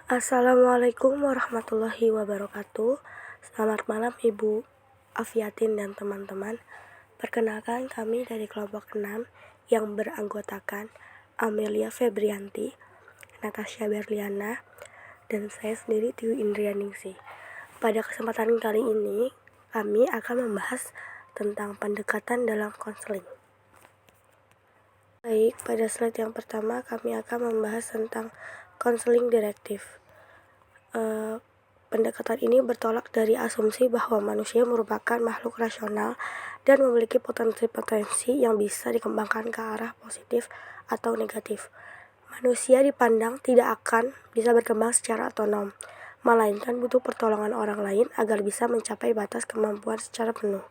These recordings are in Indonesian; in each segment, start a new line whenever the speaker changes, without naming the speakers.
Assalamualaikum warahmatullahi wabarakatuh. Selamat malam Ibu Afiatin dan teman-teman. Perkenalkan, kami dari kelompok 6 yang beranggotakan Amelia Febrianti, Natasha Berliana, dan saya sendiri Tiu Indrianingsih. Pada kesempatan kali ini, kami akan membahas tentang pendekatan dalam konseling. Baik, pada slide yang pertama kami akan membahas tentang konseling direktif. Pendekatan ini bertolak dari asumsi bahwa manusia merupakan makhluk rasional dan memiliki potensi-potensi yang bisa dikembangkan ke arah positif atau negatif. Manusia dipandang tidak akan bisa berkembang secara otonom, melainkan butuh pertolongan orang lain agar bisa mencapai batas kemampuan secara penuh.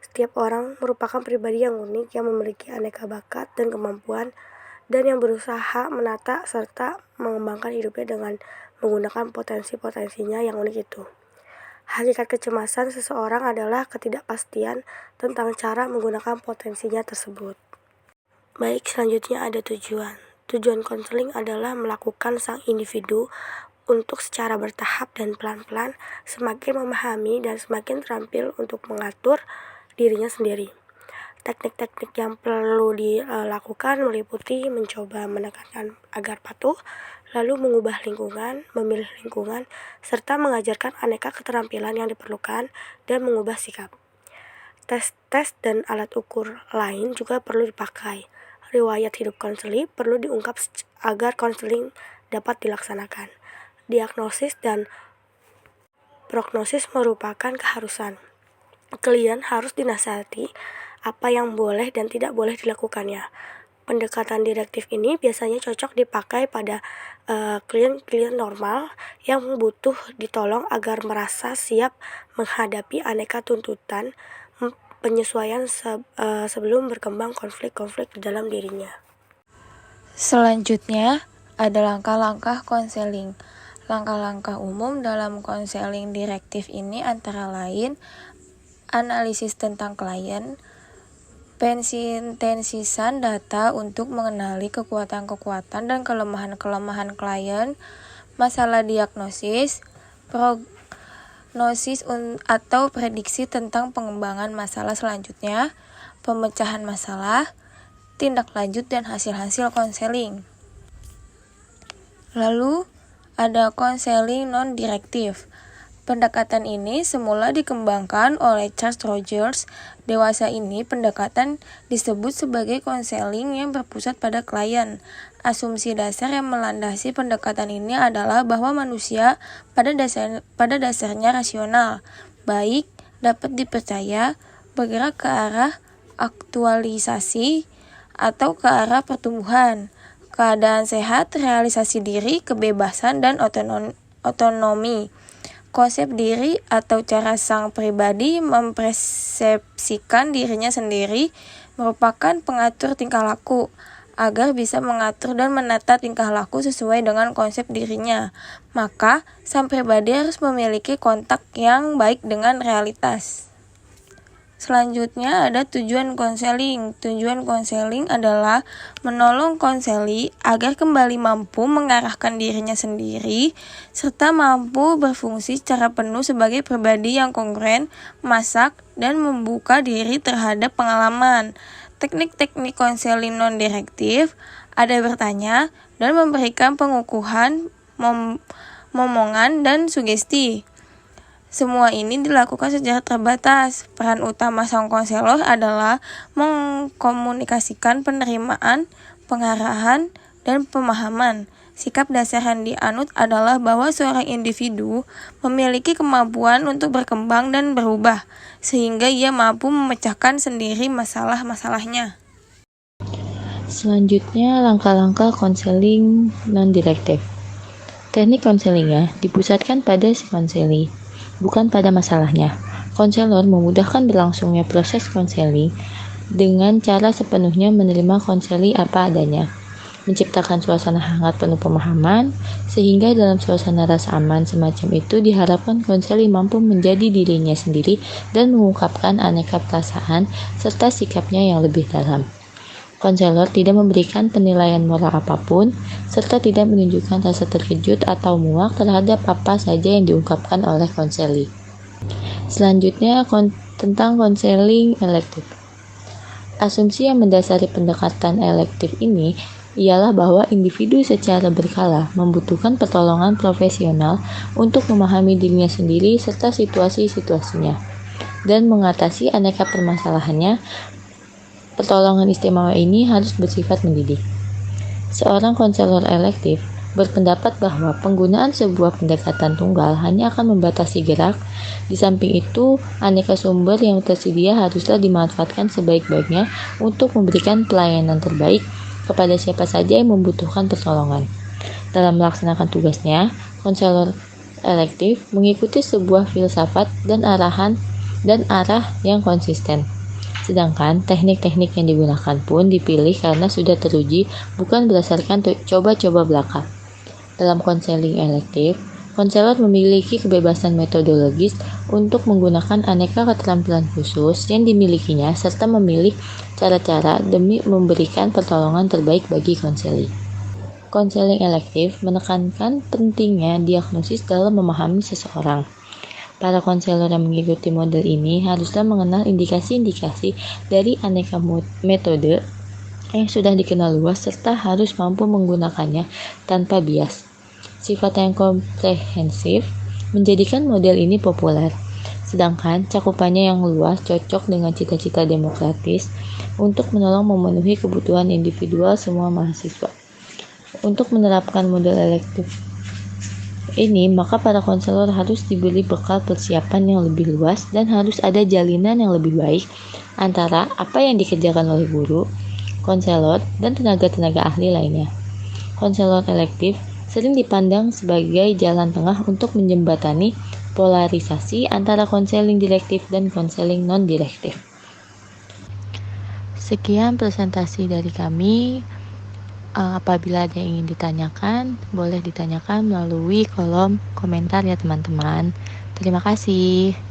Setiap orang merupakan pribadi yang unik yang memiliki aneka bakat dan kemampuan dan yang berusaha menata serta mengembangkan hidupnya dengan menggunakan potensi-potensinya yang unik itu. Hakikat kecemasan seseorang adalah ketidakpastian tentang cara menggunakan potensinya tersebut. Baik, selanjutnya ada tujuan. Tujuan konseling adalah melakukan sang individu untuk secara bertahap dan pelan-pelan semakin memahami dan semakin terampil untuk mengatur dirinya sendiri. Teknik-teknik yang perlu dilakukan meliputi mencoba menekankan agar patuh, lalu mengubah lingkungan, memilih lingkungan, serta mengajarkan aneka keterampilan yang diperlukan dan mengubah sikap. Tes-tes dan alat ukur lain juga perlu dipakai. Riwayat hidup konseli perlu diungkap agar konseling dapat dilaksanakan. Diagnosis dan prognosis merupakan keharusan. Klien harus dinasihati apa yang boleh dan tidak boleh dilakukannya. Pendekatan direktif ini biasanya cocok dipakai pada klien-klien normal yang butuh ditolong agar merasa siap menghadapi aneka tuntutan penyesuaian sebelum berkembang konflik-konflik di dalam dirinya.
Selanjutnya ada langkah-langkah konseling. Langkah-langkah umum dalam konseling direktif ini antara lain analisis tentang klien, pensintezisan data untuk mengenali kekuatan-kekuatan dan kelemahan-kelemahan klien, masalah diagnosis, prognosis atau prediksi tentang pengembangan masalah selanjutnya, pemecahan masalah, tindak lanjut dan hasil-hasil konseling. Lalu ada konseling non-direktif. Pendekatan ini semula dikembangkan oleh Charles Rogers. Dewasa ini pendekatan disebut sebagai konseling yang berpusat pada klien. Asumsi dasar yang melandasi pendekatan ini adalah bahwa manusia pada dasarnya rasional, baik, dapat dipercaya, bergerak ke arah aktualisasi atau ke arah pertumbuhan, keadaan sehat, realisasi diri, kebebasan, dan otonomi. Konsep diri atau cara sang pribadi mempersepsikan dirinya sendiri merupakan pengatur tingkah laku, agar bisa mengatur dan menata tingkah laku sesuai dengan konsep dirinya. Maka, sang pribadi harus memiliki kontak yang baik dengan realitas. Selanjutnya ada tujuan konseling. Tujuan konseling adalah menolong konseli agar kembali mampu mengarahkan dirinya sendiri, serta mampu berfungsi secara penuh sebagai pribadi yang kongruen, masak, dan membuka diri terhadap pengalaman. Teknik-teknik konseling non-direktif ada bertanya dan memberikan pengukuhan, momongan, dan sugesti. Semua ini dilakukan secara terbatas. Peran utama sang konselor adalah mengkomunikasikan penerimaan, pengarahan, dan pemahaman. Sikap dasar yang dianut adalah bahwa seorang individu memiliki kemampuan untuk berkembang dan berubah, sehingga ia mampu memecahkan sendiri masalah-masalahnya.
Selanjutnya, langkah-langkah konseling non-direktif. Teknik konselingnya dipusatkan pada si konseli, bukan pada masalahnya. Konselor memudahkan berlangsungnya proses konseling dengan cara sepenuhnya menerima konseli apa adanya, menciptakan suasana hangat penuh pemahaman, sehingga dalam suasana rasa aman semacam itu diharapkan konseli mampu menjadi dirinya sendiri dan mengungkapkan aneka perasaan serta sikapnya yang lebih dalam. Konselor tidak memberikan penilaian moral apapun, serta tidak menunjukkan rasa terkejut atau muak terhadap apa saja yang diungkapkan oleh konseli. Selanjutnya, tentang konseling elektif. Asumsi yang mendasari pendekatan elektif ini ialah bahwa individu secara berkala membutuhkan pertolongan profesional untuk memahami dirinya sendiri serta situasi-situasinya, dan mengatasi aneka permasalahannya. Pertolongan istimewa ini harus bersifat mendidik. Seorang konselor elektif berpendapat bahwa penggunaan sebuah pendekatan tunggal hanya akan membatasi gerak. Di samping itu, aneka sumber yang tersedia haruslah dimanfaatkan sebaik-baiknya untuk memberikan pelayanan terbaik kepada siapa saja yang membutuhkan pertolongan. Dalam melaksanakan tugasnya, konselor elektif mengikuti sebuah filsafat dan arah yang konsisten. Sedangkan teknik-teknik yang digunakan pun dipilih karena sudah teruji, bukan berdasarkan coba-coba belaka. Dalam konseling elektif, konselor memiliki kebebasan metodologis untuk menggunakan aneka keterampilan khusus yang dimilikinya serta memilih cara-cara demi memberikan pertolongan terbaik bagi konseli. Konseling elektif menekankan pentingnya diagnosis dalam memahami seseorang. Para konselor yang mengikuti model ini haruslah mengenal indikasi-indikasi dari aneka metode yang sudah dikenal luas serta harus mampu menggunakannya tanpa bias. Sifat yang komprehensif menjadikan model ini populer, sedangkan cakupannya yang luas cocok dengan cita-cita demokratis untuk menolong memenuhi kebutuhan individual semua mahasiswa. Untuk menerapkan model elektif ini, maka para konselor harus diberi bekal persiapan yang lebih luas dan harus ada jalinan yang lebih baik antara apa yang dikerjakan oleh guru, konselor, dan tenaga-tenaga ahli lainnya. Konselor elektif sering dipandang sebagai jalan tengah untuk menjembatani polarisasi antara konseling direktif dan konseling non-direktif. Sekian presentasi dari kami. Apabila ada yang ingin ditanyakan, boleh ditanyakan melalui kolom komentar ya teman-teman. Terima kasih.